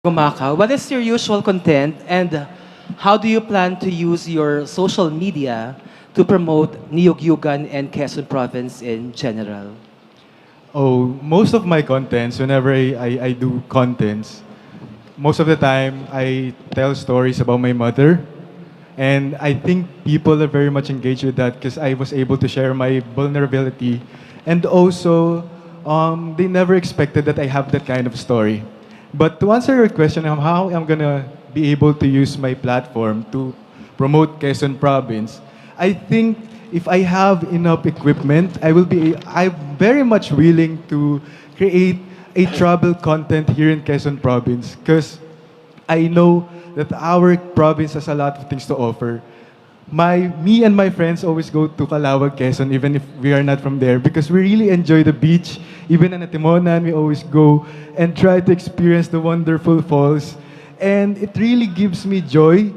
Gumaka, what is your usual content and how do you plan to use your social media to promote Niyog-Yugan and Quezon Province in general? Oh, most of my contents, whenever I do contents, most of the time I tell stories about my mother. And I think people are very much engaged with that because I was able to share my vulnerability. And also, they never expected that I have that kind of story. But to answer your question on how I'm going to be able to use my platform to promote Quezon Province, I think if I have enough equipment, I'm very much willing to create a travel content here in Quezon Province because I know that our province has a lot of things to offer. Me and my friends always go to Calawag, Quezon, even if we are not from there, because we really enjoy the beach. Even in Atimonan, we always go and try to experience the wonderful falls. And it really gives me joy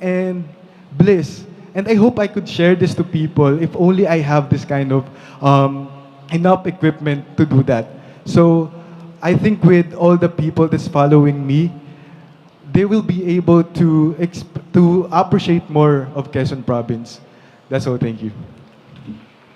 and bliss. And I hope I could share this to people if only I have this kind of enough equipment to do that. So I think with all the people that's following me, they will be able to appreciate more of Quezon Province. That's all. Thank you.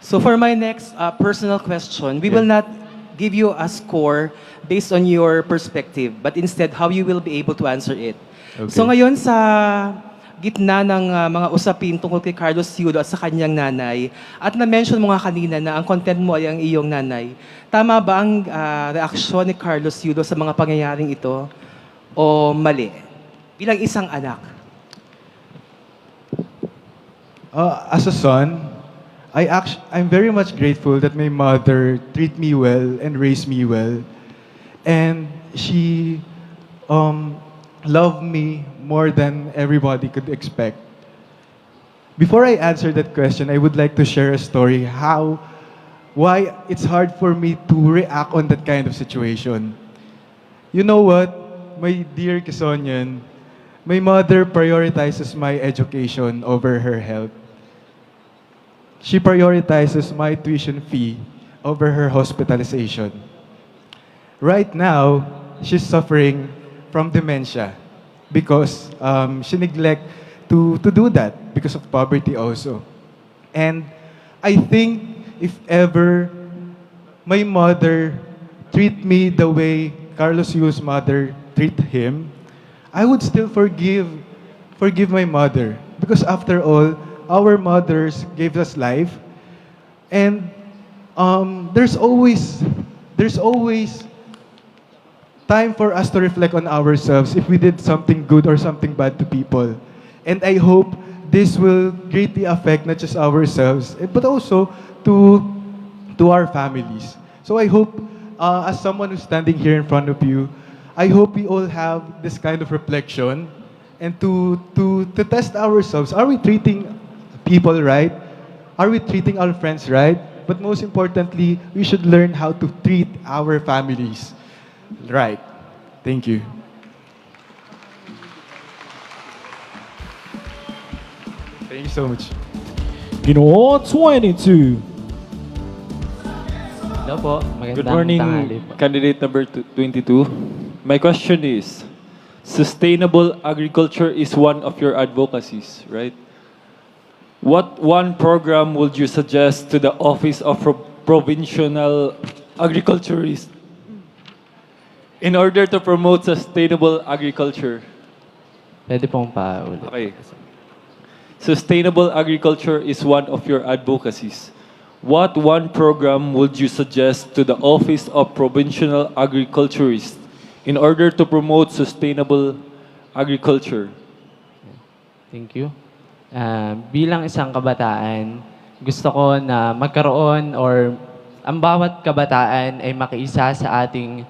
So for my next personal question, we Yeah. will not give you a score based on your perspective, but instead how you will be able to answer it. Okay. So ngayon sa gitna ng mga usapin tungkol kay Carlos Yudo at sa kanyang nanay, at na-mention mo nga kanina na ang content mo ay ang iyong nanay, tama ba ang reaksyon ni Carlos Yudo sa mga pangyayaring ito o mali? Bilang isang anak. As a son, I'm very much grateful that my mother treated me well and raised me well, and she loved me more than everybody could expect. Before I answer that question, I would like to share a story why it's hard for me to react on that kind of situation. You know what, my dear Kisonyan, my mother prioritizes my education over her health. She prioritizes my tuition fee over her hospitalization. Right now, she's suffering from dementia because she neglect to do that because of poverty also. And I think if ever my mother treat me the way Carlos Yu's mother treat him, I would still forgive my mother because after all, our mothers gave us life, and there's always time for us to reflect on ourselves if we did something good or something bad to people, and I hope this will greatly affect not just ourselves but also to our families. So I hope, as someone who's standing here in front of you, I hope we all have this kind of reflection and to test ourselves. Are we treating people right? Are we treating our friends right? But most importantly, we should learn how to treat our families right. Thank you. Thank you so much. Ginoo 22. Hello po, magandang Good morning, tanghali po. candidate number 22. My question is, sustainable agriculture is one of your advocacies, right? What one program would you suggest to the Office of Provincial Agriculturist in order to promote sustainable agriculture? Pwede pong paulit. Okay. Sustainable agriculture is one of your advocacies. What one program would you suggest to the Office of Provincial Agriculturist in order to promote sustainable agriculture? Thank you. Bilang isang kabataan, gusto ko na magkaroon or ang bawat kabataan ay makiisa sa ating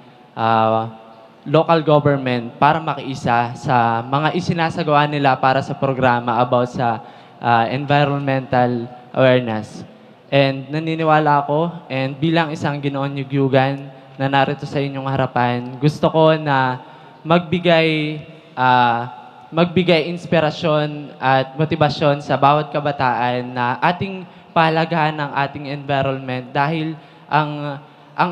local government para makiisa sa mga isinasagawa nila para sa programa about sa environmental awareness. And naniniwala ako, and bilang isang Ginoong Yugyugan na narito sa inyong harapan, gusto ko na magbigay inspirasyon at motibasyon sa bawat kabataan na ating pahalagahan ng ating environment dahil ang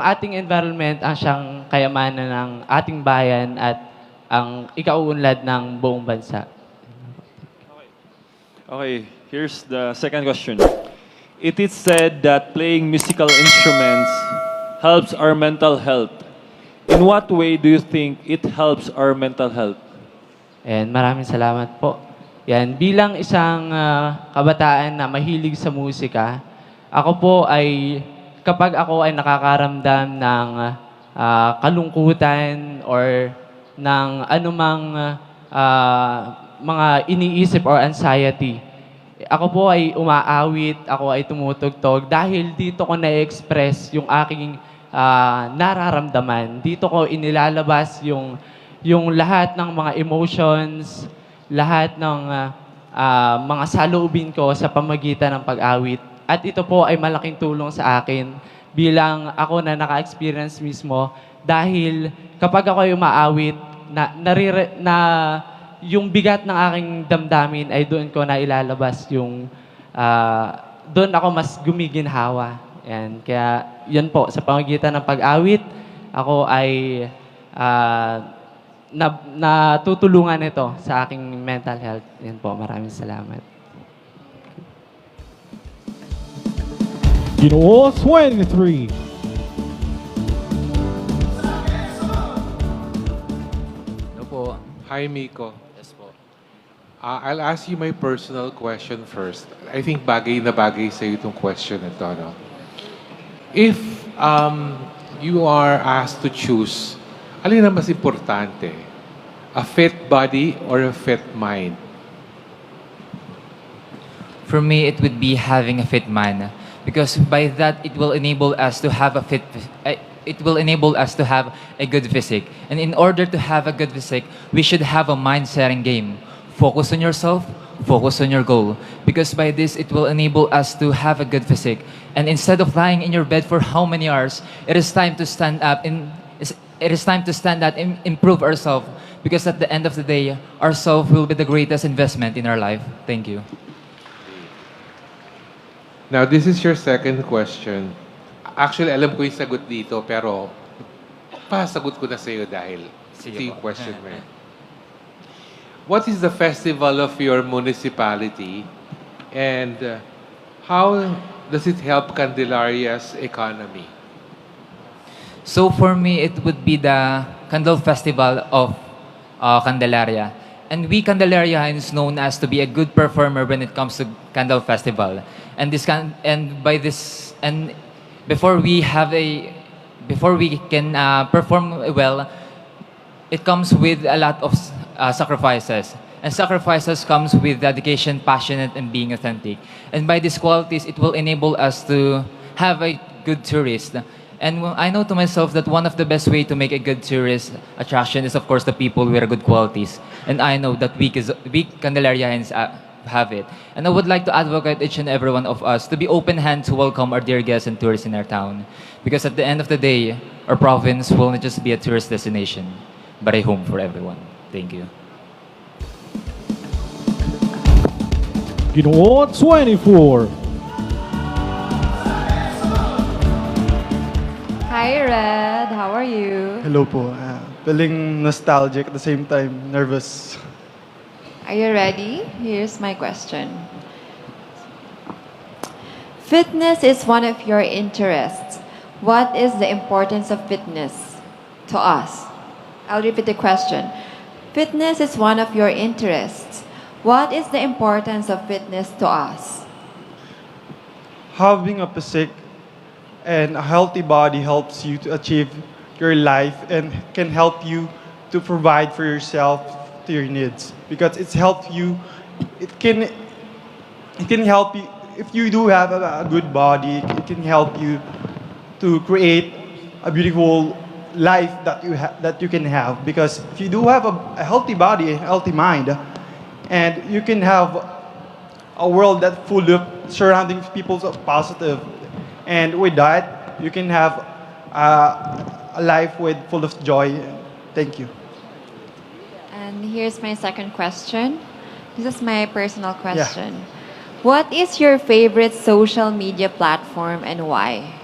ating environment ang siyang kayamanan ng ating bayan at ang ikauunlad ng buong bansa. Okay, here's the second question. It is said that playing musical instruments helps our mental health. In what way do you think it helps our mental health? And maraming salamat po. Yan, bilang isang kabataan na mahilig sa musika, ako po ay, kapag ako ay nakakaramdam ng kalungkutan or ng anumang mga iniisip or anxiety, ako po ay umaawit, ako ay tumutugtog dahil dito ko na-express yung aking nararamdaman. Dito ko inilalabas yung lahat ng mga emotions, lahat ng mga saloobin ko sa pamagitan ng pag-awit. At ito po ay malaking tulong sa akin bilang ako na naka-experience mismo dahil kapag ako ay umaawit, yung bigat ng aking damdamin ay doon ko na ilalabas doon ako mas gumiginhawa. Yan. Kaya yun po, sa pamagitan ng pag-awit, ako ay natutulungan ito sa aking mental health. Yan po, maraming salamat. Ginoo 23. Hello po. Hi, Miko. Yes po. I'll ask you my personal question first. I think bagay na bagay sa itong question na ito, no? If you are asked to choose, alin na mas importante? A fit body or a fit mind? For me, it would be having a fit mind, because by that it will enable us to have a good physique. And in order to have a good physique, we should have a mind-setting game. Focus on yourself, focus on your goal. Because by this, it will enable us to have a good physique. And instead of lying in your bed for how many hours, it is time to stand up and improve ourselves. Because at the end of the day, ourselves will be the greatest investment in our life. Thank you. Now, this is your second question. Actually, alam ko yung sagot dito, pero pasagot ko na sa iyo dahil Sige ito yung po. question mo. What is the festival of your municipality and how does it help Candelaria's economy? So for me, it would be the Candle Festival of Candelaria. And we Candelarians known as to be a good performer when it comes to Candle Festival. Before we can perform well, it comes with a lot of sacrifices. And sacrifices comes with dedication, passionate, and being authentic. And by these qualities, it will enable us to have a good tourist. And I know to myself that one of the best way to make a good tourist attraction is, of course, the people with good qualities. And I know that we Candelarians have it. And I would like to advocate each and every one of us to be open-handed to welcome our dear guests and tourists in our town. Because at the end of the day, our province will not just be a tourist destination, but a home for everyone. Thank you. Ginoo 24. Hi, Red. How are you? Hello po. Feeling nostalgic at the same time nervous. Are you ready? Here's my question. Fitness is one of your interests. What is the importance of fitness to us? I'll repeat the question. Fitness is one of your interests. What is the importance of fitness to us? Having a physique and a healthy body helps you to achieve your life and can help you to provide for yourself to your needs because it can help you if you do have a good body. It can help you to create a beautiful life that you can have, because if you do have a healthy body, a healthy mind, and you can have a world that's full of surrounding people of positive, and with that you can have a life full of joy. Thank you. And here's my second question. This is my personal question. What is your favorite social media platform and why?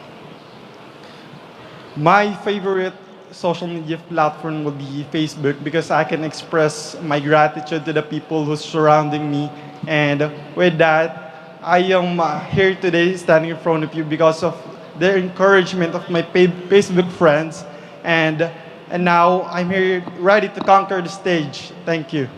My favorite social media platform will be Facebook because I can express my gratitude to the people who's surrounding me. And with that, I am here today standing in front of you because of the encouragement of my Facebook friends. And now I'm here ready to conquer the stage. Thank you.